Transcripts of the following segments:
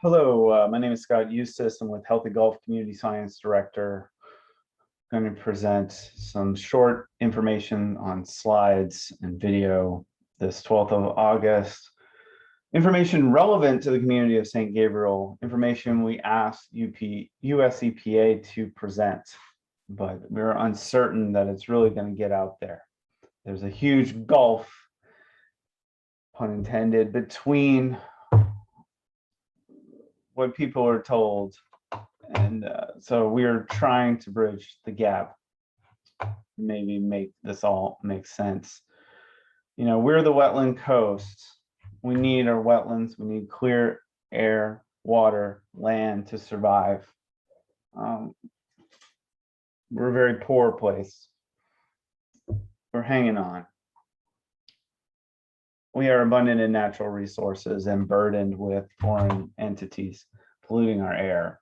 Hello, my name is Scott Eustace. I'm with Healthy Gulf Community Science Director. I'm going to present some short information on slides and video this 12th of August. Information relevant to the community of St. Gabriel, information we asked USEPA to present, but we're uncertain that it's really going to get out there. There's a huge gulf, pun intended, between what people are told. And so we're trying to bridge the gap, maybe make this all make sense. You know, we're the wetland coast. We need our wetlands. We need clear air, water, land to survive. We're a very poor place. We're hanging on. We are abundant in natural resources and burdened with foreign entities polluting our air.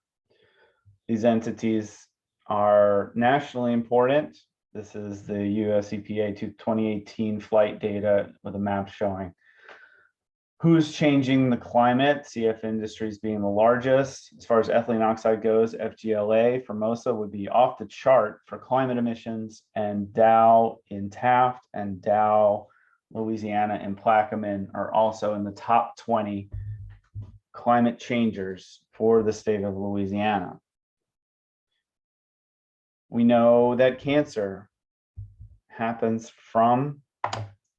These entities are nationally important. This is the US EPA 2018 flight data with a map showing who's changing the climate, CF Industries being the largest. As far as ethylene oxide goes, FGLA, Formosa would be off the chart for climate emissions, and Dow in Taft and Dow, Louisiana and Plaquemine are also in the top 20 climate changers for the state of Louisiana. We know that cancer happens from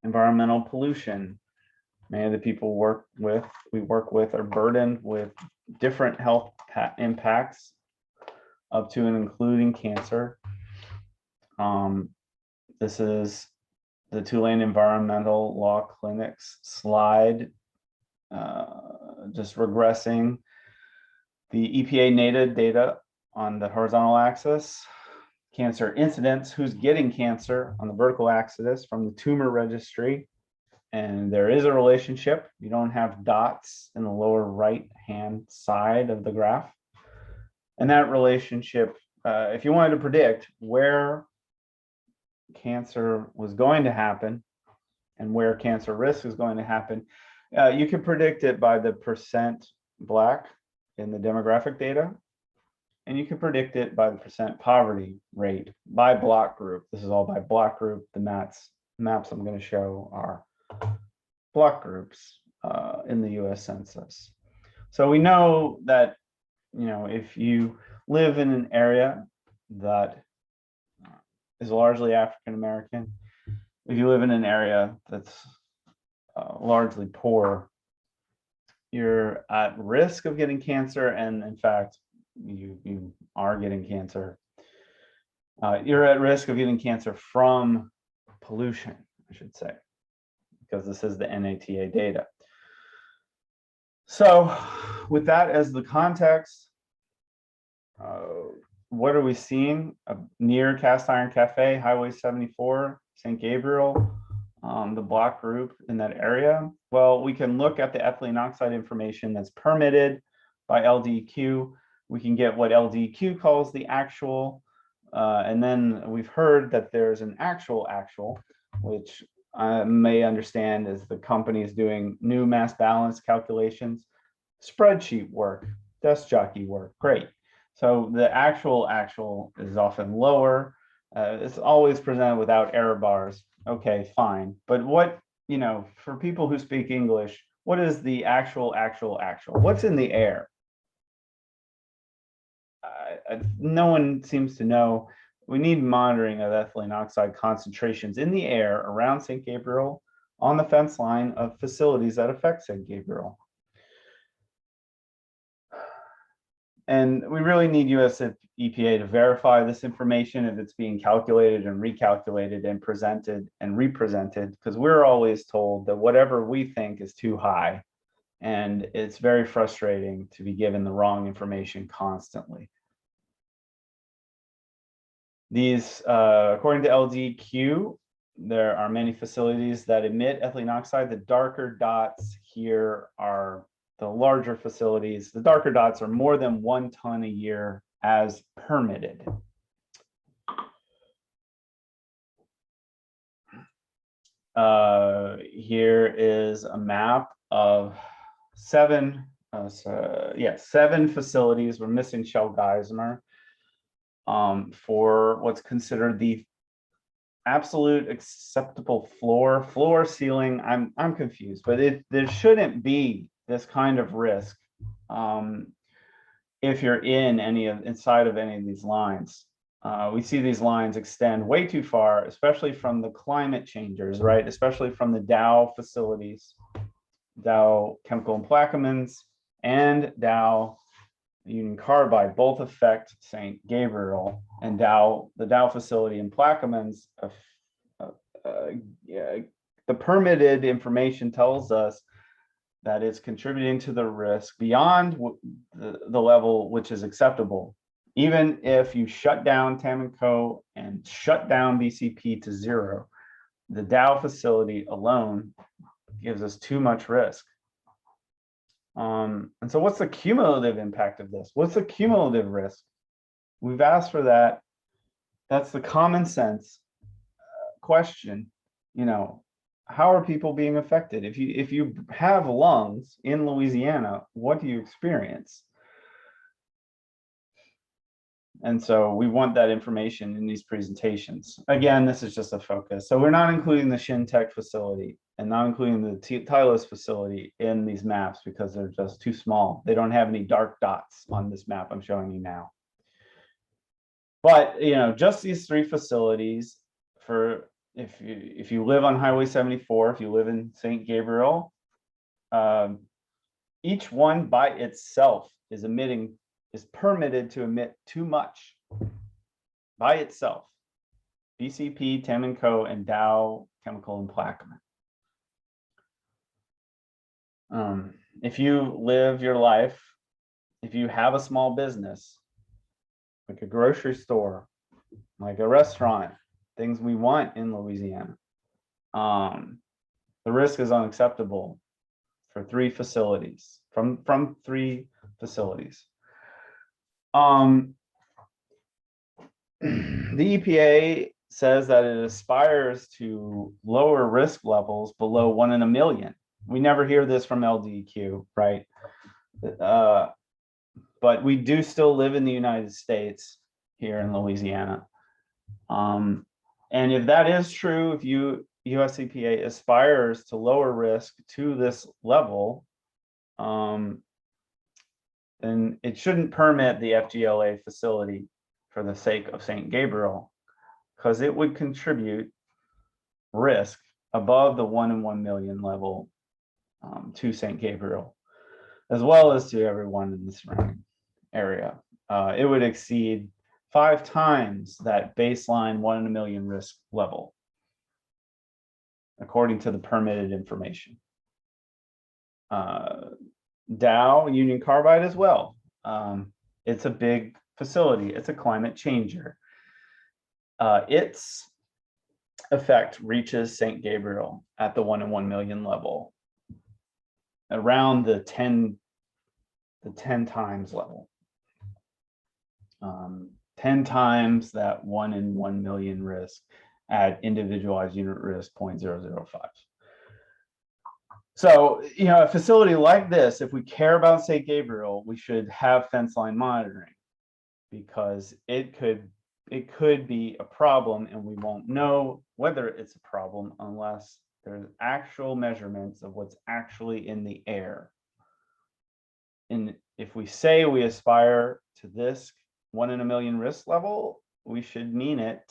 environmental pollution. Many of the people we work with are burdened with different health impacts, up to and including cancer. This is the Tulane Environmental Law Clinic's slide, just regressing the EPA native data on the horizontal axis, cancer incidence, who's getting cancer on the vertical axis from the tumor registry. And there is a relationship. You don't have dots in the lower right-hand side of the graph. And that relationship, if you wanted to predict where cancer was going to happen and where cancer risk is going to happen, you can predict it by the percent Black in the demographic data. And you can predict it by the percent poverty rate by block group. This is all by block group. The maps I'm going to show are block groups in the US Census. So we know that, you know, if you live in an area that is largely African American, if you live in an area that's largely poor, you're at risk of getting cancer, and in fact, you are getting cancer. You're at risk of getting cancer from pollution, I should say, because this is the NATA data. So with that as the context, what are we seeing near Cast Iron Cafe, Highway 74, St. Gabriel, the block group in that area? Well, we can look at the ethylene oxide information that's permitted by LDEQ. We can get what LDEQ calls the actual, and then we've heard that there's an actual, which I may understand as the company is doing new mass balance calculations, spreadsheet work, desk jockey work, great. So the actual is often lower. It's always presented without error bars. Okay, fine. But what, you know, for people who speak English, what is the actual? What's in the air? No one seems to know. We need monitoring of ethylene oxide concentrations in the air around St. Gabriel on the fence line of facilities that affect St. Gabriel. And we really need US EPA to verify this information if it's being calculated and recalculated and presented and represented, because we're always told that whatever we think is too high, and it's very frustrating to be given the wrong information constantly. These, according to LDEQ, there are many facilities that emit ethylene oxide. The darker dots here are the larger facilities. The darker dots are more than 1 ton a year as permitted. Here is a map of 7 yeah, 7 facilities were missing Shell Geismar for what's considered the absolute acceptable floor ceiling. I'm confused, but there shouldn't be this kind of risk if you're inside of any of these lines. We see these lines extend way too far, especially from the climate changers, right? Especially from the Dow facilities, Dow Chemical and Plaquemines, and Dow Union Carbide, both affect St. Gabriel, and the Dow facility in Plaquemines. The permitted information tells us that it's contributing to the risk beyond the level which is acceptable. Even if you shut down Tamanco and shut down BCP to 0, the Dow facility alone gives us too much risk. And so what's the cumulative impact of this? What's the cumulative risk? We've asked for that. That's the common sense question. You know, how are people being affected? If you have lungs in Louisiana, what do you experience? And so we want that information in these presentations. Again, this is just a focus. So we're not including the Shintech facility and not including the Tylos facility in these maps because they're just too small. They don't have any dark dots on this map I'm showing you now. But you know, just these 3 facilities, for if you live on Highway 74, if you live in St. Gabriel, each one by itself is permitted to emit too much by itself. BCP, Tamanco, and Dow Chemical and Plaquemine. If you live your life, if you have a small business, like a grocery store, like a restaurant, things we want in Louisiana, the risk is unacceptable for 3 facilities, from 3 facilities. The EPA says that it aspires to lower risk levels below 1 in a million. We never hear this from LDEQ, right? But we do still live in the United States here in Louisiana. And if that is true, if US EPA aspires to lower risk to this level, then it shouldn't permit the FGLA facility for the sake of St. Gabriel, because it would contribute risk above the 1 in 1 million level to St. Gabriel, as well as to everyone in the surrounding area. It would exceed 5 times that baseline 1 in a million risk level, according to the permitted information. Dow Union Carbide as well. It's a big facility. It's a climate changer. Its effect reaches St. Gabriel at the 1 in 1 million level, around the 10 times level. 10 times that 1 in 1 million risk at individualized unit risk 0.005. So, you know, a facility like this, if we care about St. Gabriel, we should have fence line monitoring, because it could be a problem, and we won't know whether it's a problem unless there's actual measurements of what's actually in the air. And if we say we aspire to this 1 in a million risk level, we should mean it.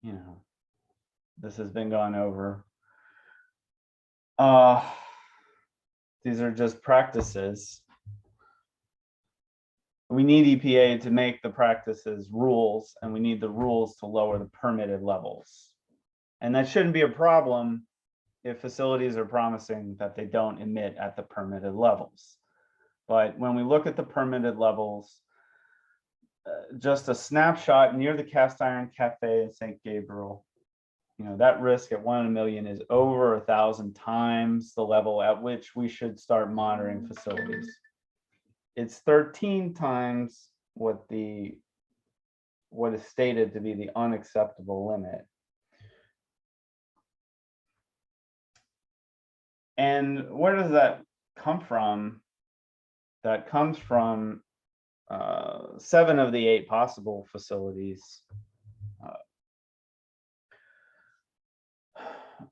You know, this has been gone over. These are just practices. We need EPA to make the practices rules, and we need the rules to lower the permitted levels. And that shouldn't be a problem if facilities are promising that they don't emit at the permitted levels. But when we look at the permitted levels, just a snapshot near the Cast Iron Cafe in St. Gabriel, you know, that risk at 1 in a million is over 1,000 times the level at which we should start monitoring facilities. It's 13 times what is stated to be the unacceptable limit. And where does that come from? That comes from 7 of the 8 possible facilities.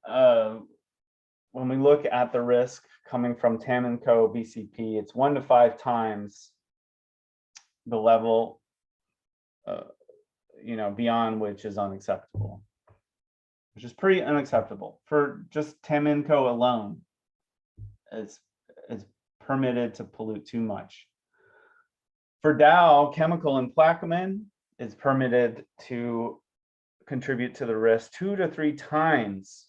When we look at the risk coming from TAM and Co. BCP, it's 1 to 5 times the level, beyond which is unacceptable, which is pretty unacceptable for just TAM and Co. alone. It's permitted to pollute too much. For Dow, chemical and Plaquemine is permitted to contribute to the risk 2 to 3 times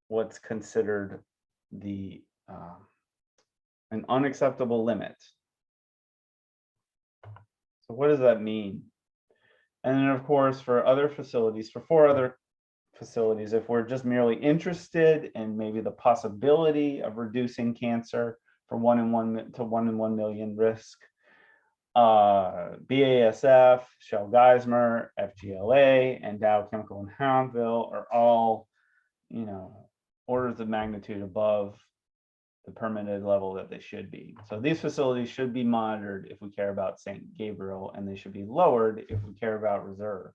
what's considered the an unacceptable limit. So what does that mean? And then of course, for other facilities, for 4 other facilities, if we're just merely interested in maybe the possibility of reducing cancer from 1 in 1 million risk, BASF, Shell Geismar, FGLA, and Dow Chemical and Houndville are all, orders of magnitude above the permitted level that they should be. So these facilities should be monitored if we care about St. Gabriel, and they should be lowered if we care about reserve.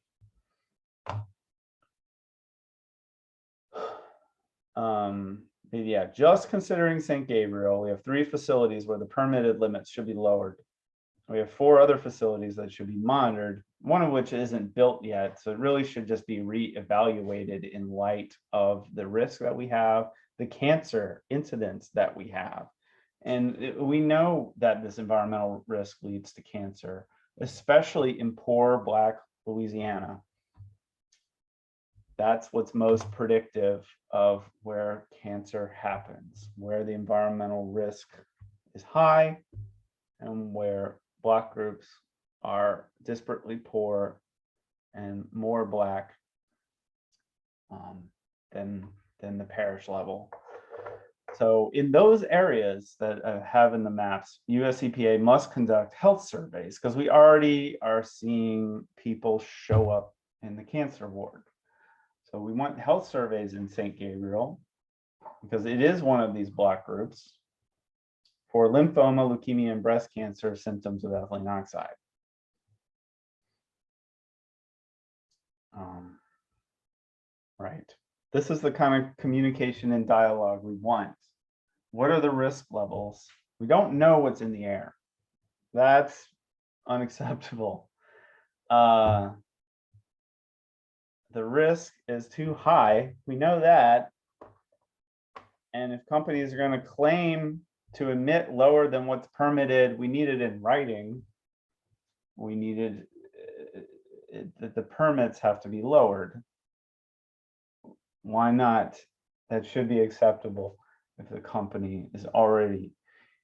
Yeah, just considering St. Gabriel, we have 3 facilities where the permitted limits should be lowered. We have 4 other facilities that should be monitored, one of which isn't built yet. So it really should just be reevaluated in light of the risk that we have, the cancer incidence that we have. And we know that this environmental risk leads to cancer, especially in poor Black Louisiana. That's what's most predictive of where cancer happens, where the environmental risk is high and where Black groups are disparately poor and more Black than the parish level. So in those areas that I have in the maps, US EPA must conduct health surveys, because we already are seeing people show up in the cancer ward. So we want health surveys in St. Gabriel, because it is one of these Black groups, for lymphoma, leukemia, and breast cancer symptoms of ethylene oxide. Right. This is the kind of communication and dialogue we want. What are the risk levels? We don't know what's in the air. That's unacceptable. The risk is too high. We know that. And if companies are going to claim to emit lower than what's permitted, we need it in writing. We needed that the permits have to be lowered. Why not? That should be acceptable if the company is already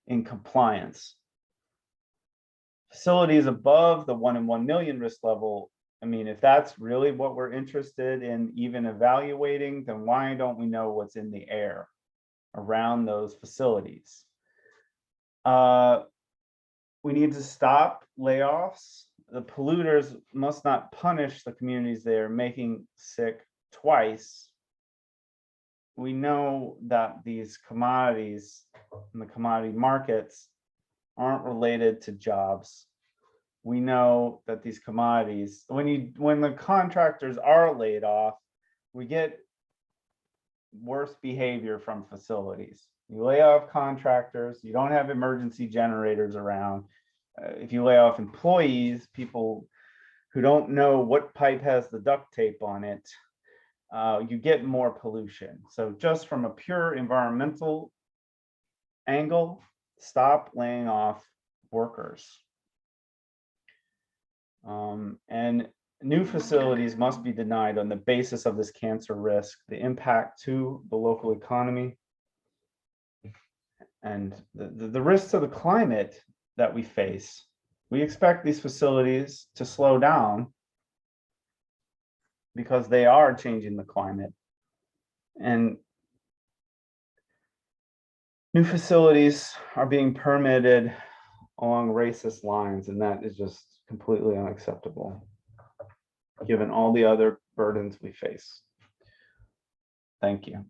in compliance. Facilities above the 1 in 1 million risk level, I mean, if that's really what we're interested in even evaluating, then why don't we know what's in the air around those facilities? We need to stop layoffs. The polluters must not punish the communities they are making sick twice. We know that these commodities in the commodity markets aren't related to jobs. We know that these commodities, when the contractors are laid off, we get worse behavior from facilities. You lay off contractors, you don't have emergency generators around. If you lay off employees, people who don't know what pipe has the duct tape on it, you get more pollution. So just from a pure environmental angle, stop laying off workers. And new facilities must be denied on the basis of this cancer risk, the impact to the local economy, and the risks to the climate that we face. We expect these facilities to slow down because they are changing the climate. And new facilities are being permitted along racist lines, and that is just completely unacceptable, given all the other burdens we face. Thank you.